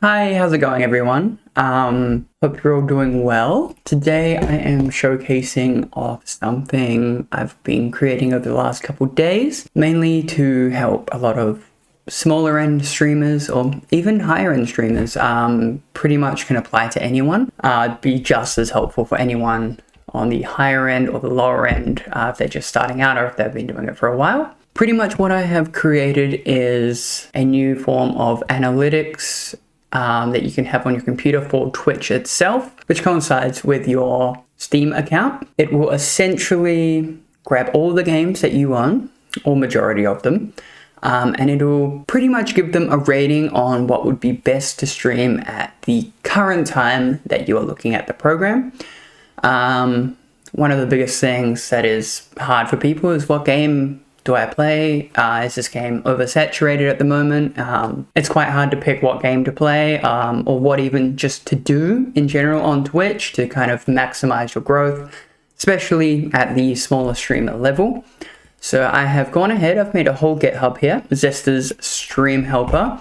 Hi, how's it going everyone? Hope you're all doing well. Today I am showcasing off something I've been creating over the last couple days, mainly to help a lot of smaller end streamers or even higher end streamers. Pretty much can apply to anyone. It'd be just as helpful for anyone on the higher end or the lower end if they're just starting out or if they've been doing it for a while. Pretty much what I have created is a new form of analytics that you can have on your computer for Twitch itself, which coincides with your Steam account. It will essentially grab all the games that you own, or majority of them, and it'll pretty much give them a rating on what would be best to stream at the current time that you are looking at the program. One of the biggest things that is hard for people is what game do I play? Is this game oversaturated at the moment? It's quite hard to pick what game to play or what even just to do in general on Twitch to kind of maximize your growth, especially at the smaller streamer level. So I have gone ahead, I've made a whole GitHub here, Zesta's Stream Helper.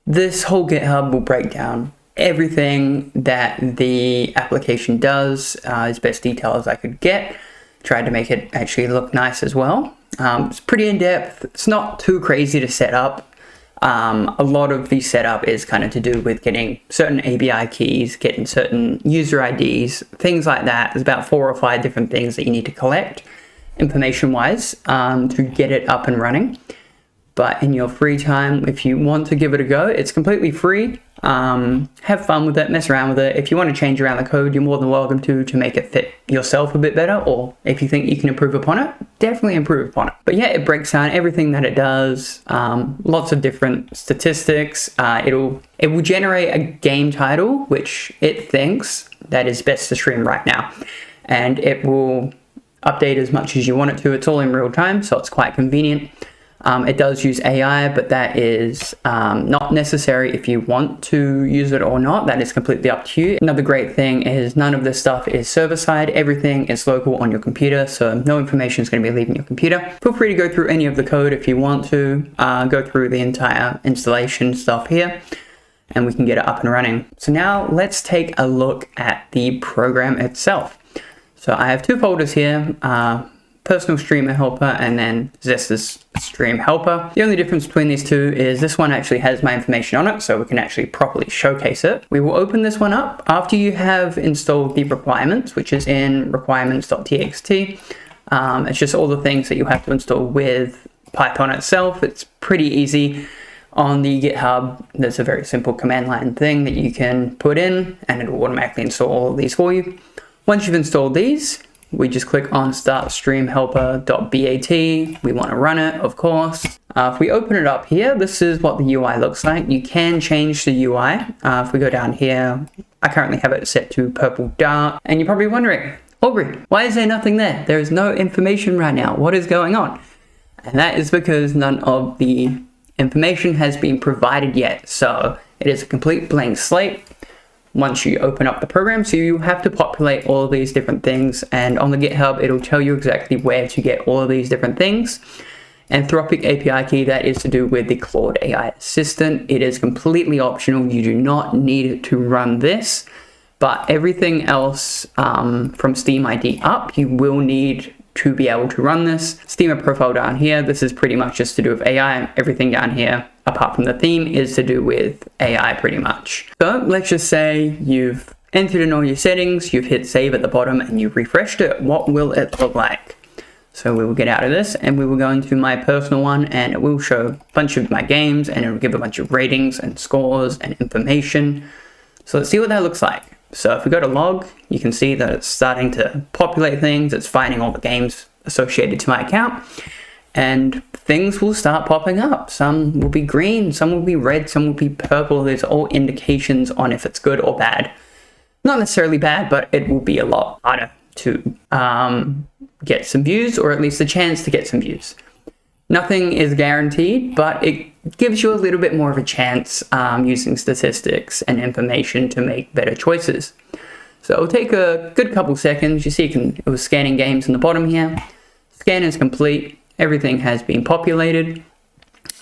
This whole GitHub will break down everything that the application does as best detail as I could get. Tried to make it actually look nice as well. It's pretty in-depth. It's not too crazy to set up. A lot of the setup is kind of to do with getting certain API keys, getting certain user IDs, things like that. There's about 4 or 5 different things that you need to collect information-wise to get it up and running. But in your free time, if you want to give it a go, it's completely free. Have fun with it, mess around with it. If you want to change around the code, you're more than welcome to make it fit yourself a bit better, or if you think you can improve upon it, definitely improve upon it. But yeah, it breaks down everything that it does, lots of different statistics. It will generate a game title, which it thinks that is best to stream right now. And it will update as much as you want it to. It's all in real time, so it's quite convenient. It does use AI, but that is not necessary if you want to use it or not. That is completely up to you. Another great thing is none of this stuff is server-side. Everything is local on your computer, so no information is going to be leaving your computer. Feel free to go through any of the code if you want to. Go through the entire installation stuff here, and we can get it up and running. So now let's take a look at the program itself. So I have 2 folders here. Personal Streamer Helper and then Zesta's Stream Helper. The only difference between these two is this one actually has my information on it, so we can actually properly showcase it. We will open this one up after you have installed the requirements, which is in requirements.txt. It's just all the things that you have to install with Python itself. It's pretty easy. On the GitHub, there's a very simple command line thing that you can put in, and it will automatically install all of these for you. Once you've installed these, we just click on start stream helper.bat. We want to run it, of course. If we open it up here, this is what the UI looks like. You can change the UI. If we go down here, I currently have it set to purple dark. And you're probably wondering, Aubrey, why is there nothing there? There is no information right now. What is going on? And that is because none of the information has been provided yet. So it is a complete blank slate once you open up the program, so you have to populate all of these different things, and on the GitHub it'll tell you exactly where to get all of these different things. Anthropic API key, that is to do with the Claude AI assistant. It is completely optional. You do not need to run this, but everything else from Steam ID up, you will need to be able to run this. Steamer profile down here, this is pretty much just to do with AI. Everything down here, apart from the theme, is to do with AI pretty much. So let's just say you've entered in all your settings, you've hit save at the bottom, and you've refreshed it. What will it look like? So we will get out of this and we will go into my personal one, and it will show a bunch of my games, and it will give a bunch of ratings and scores and information. So let's see what that looks like. So if we go to log, you can see that it's starting to populate things. It's finding all the games associated to my account, and things will start popping up. Some will be green, some will be red, some will be purple. There's all indications on if it's good or bad. Not necessarily bad, but it will be a lot harder to get some views, or at least a chance to get some views. Nothing is guaranteed, but it gives you a little bit more of a chance using statistics and information to make better choices. So it'll take a good couple seconds. You see it was scanning games in the bottom here. Scan is complete. Everything has been populated.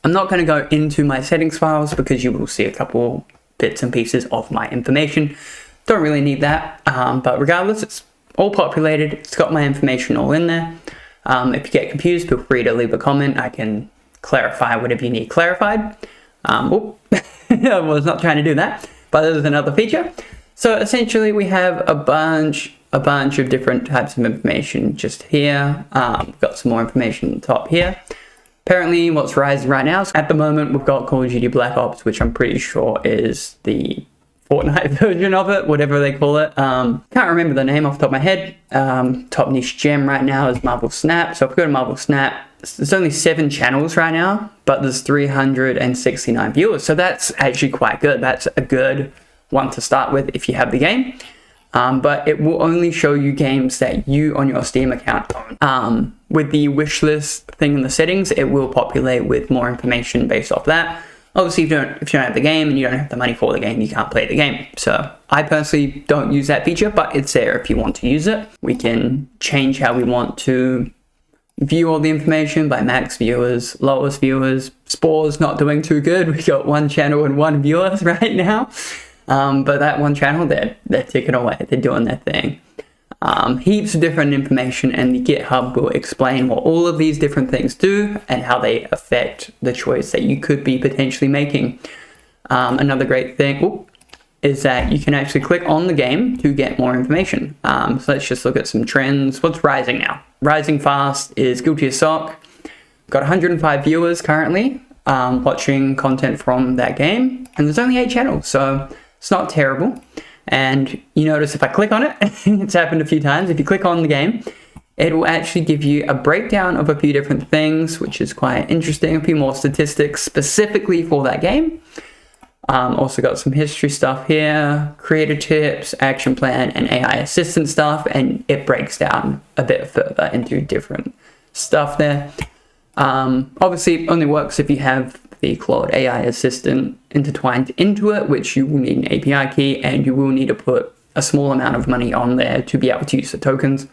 I'm not going to go into my settings files because you will see a couple bits and pieces of my information. Don't really need that, but regardless, it's all populated. It's got my information all in there. If you get confused, feel free to leave a comment. I can clarify whatever you need clarified. I was not trying to do that, but there's another feature. So essentially we have a bunch of different types of information just here. We've got some more information at the top here. Apparently what's rising right now, at the moment we've got Call of Duty Black Ops, which I'm pretty sure is the Fortnite version of it, whatever they call it. Can't remember the name off the top of my head. Top niche gem right now is Marvel Snap. So if we go to Marvel Snap, there's only 7 channels right now, but there's 369 viewers. So that's actually quite good. That's a good one to start with if you have the game. But it will only show you games that you on your Steam account own. With the wishlist thing in the settings, it will populate with more information based off that. Obviously, if you don't have the game and you don't have the money for the game, you can't play the game. So I personally don't use that feature, but it's there if you want to use it. We can change how we want to view all the information by max viewers, lowest viewers. Spore's not doing too good. We got 1 channel and 1 viewer right now. But that 1 channel, they're ticking away. They're doing their thing. Heaps of different information, and the GitHub will explain what all of these different things do and how they affect the choice that you could be potentially making. Another great thing is that you can actually click on the game to get more information. So let's just look at some trends. What's rising now? Rising fast is Guilty as Sock. Got 105 viewers currently watching content from that game, and there's only 8 channels, so it's not terrible. And you notice if I click on it, it's happened a few times, if you click on the game, it will actually give you a breakdown of a few different things, which is quite interesting, a few more statistics specifically for that game. Also got some history stuff here, creator tips, action plan, and AI assistant stuff, and it breaks down a bit further into different stuff there. Obviously, it only works if you have the Claude AI assistant intertwined into it, which you will need an API key, and you will need to put a small amount of money on there to be able to use the tokens.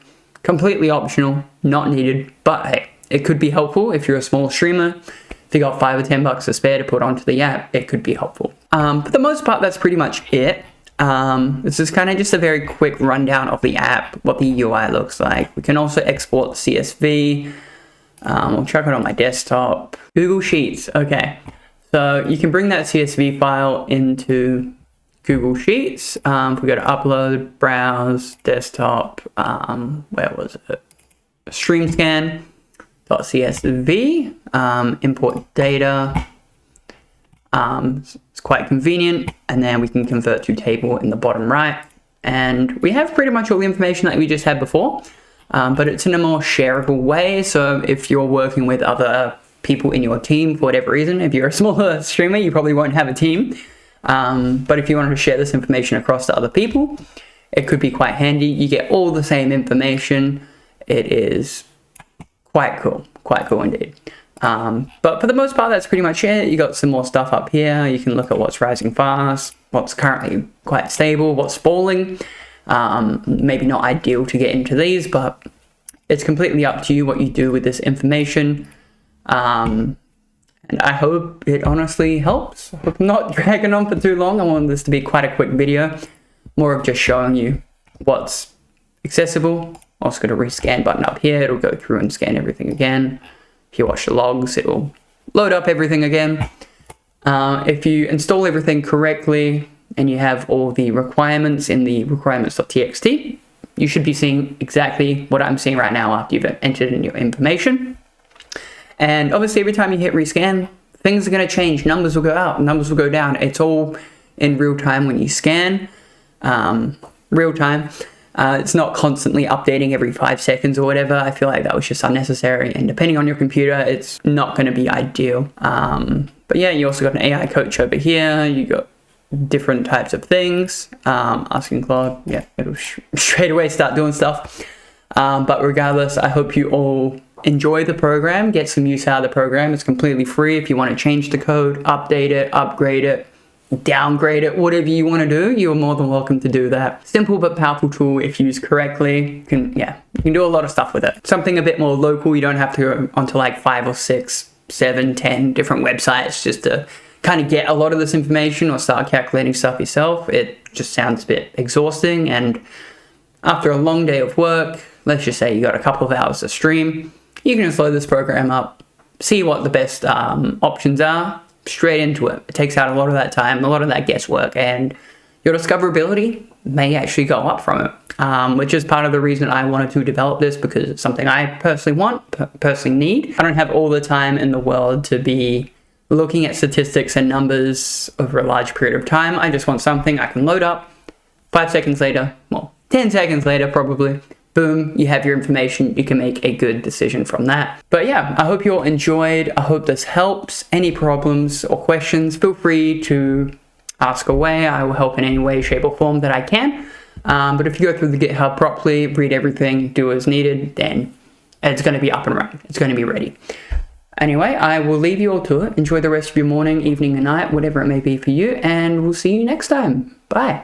Completely optional, not needed, but hey, it could be helpful if you're a small streamer. If you got $5 or $10 to spare to put onto the app, it could be helpful. For the most part, that's pretty much it. This is kind of just a very quick rundown of the app, what the UI looks like. We can also export CSV. I'll check it on my desktop. Google Sheets, okay. So you can bring that CSV file into Google Sheets. If we go to upload, browse, desktop, where was it? Streamscan.csv, import data. It's quite convenient, and then we can convert to table in the bottom right. And we have pretty much all the information that we just had before. But it's in a more shareable way. So if you're working with other people in your team for whatever reason, if you're a smaller streamer, you probably won't have a team. But if you wanted to share this information across to other people, it could be quite handy. You get all the same information. It is quite cool indeed. But for the most part, that's pretty much it. You got some more stuff up here. You can look at what's rising fast, what's currently quite stable, what's falling. Maybe not ideal to get into these, but it's completely up to you what you do with this information. And I hope it honestly helps. I hope I'm not dragging on for too long. I want this to be quite a quick video, more of just showing you what's accessible. Also got a rescan button up here. It'll go through and scan everything again. If you watch the logs, it'll load up everything again. If you install everything correctly, and you have all the requirements in the requirements.txt, you should be seeing exactly what I'm seeing right now after you've entered in your information. And obviously every time you hit rescan, things are going to change. Numbers will go up, numbers will go down. It's all in real time when you scan. Real time. It's not constantly updating every 5 seconds or whatever. I feel like that was just unnecessary. And depending on your computer, it's not going to be ideal. But yeah, you also got an AI coach over here. You got different types of things. Asking Claude, yeah, it'll straight away start doing stuff. But regardless, I hope you all enjoy the program, get some use out of the program. It's completely free. If you want to change the code, update it, upgrade it, downgrade it, whatever you want to do, you're more than welcome to do that. Simple but powerful tool if used correctly. You can do a lot of stuff with it. Something a bit more local. You don't have to go onto like 5 or 6, 7, 10 different websites just to kind of get a lot of this information or start calculating stuff yourself, it just sounds a bit exhausting. And after a long day of work, let's just say you got a couple of hours to stream, you can just load this program up, see what the best options are, straight into it. It takes out a lot of that time, a lot of that guesswork, and your discoverability may actually go up from it, which is part of the reason I wanted to develop this, because it's something I personally want, personally need. I don't have all the time in the world to be looking at statistics and numbers over a large period of time. I just want something I can load up, 5 seconds later, well, 10 seconds later probably, boom, you have your information, you can make a good decision from that. But yeah, I hope you all enjoyed, I hope this helps. Any problems or questions, feel free to ask away. I will help in any way, shape or form that I can. But if you go through the GitHub properly, read everything, do as needed, then it's going to be up and running. It's going to be ready. Anyway, I will leave you all to it. Enjoy the rest of your morning, evening and night, whatever it may be for you, and we'll see you next time. Bye.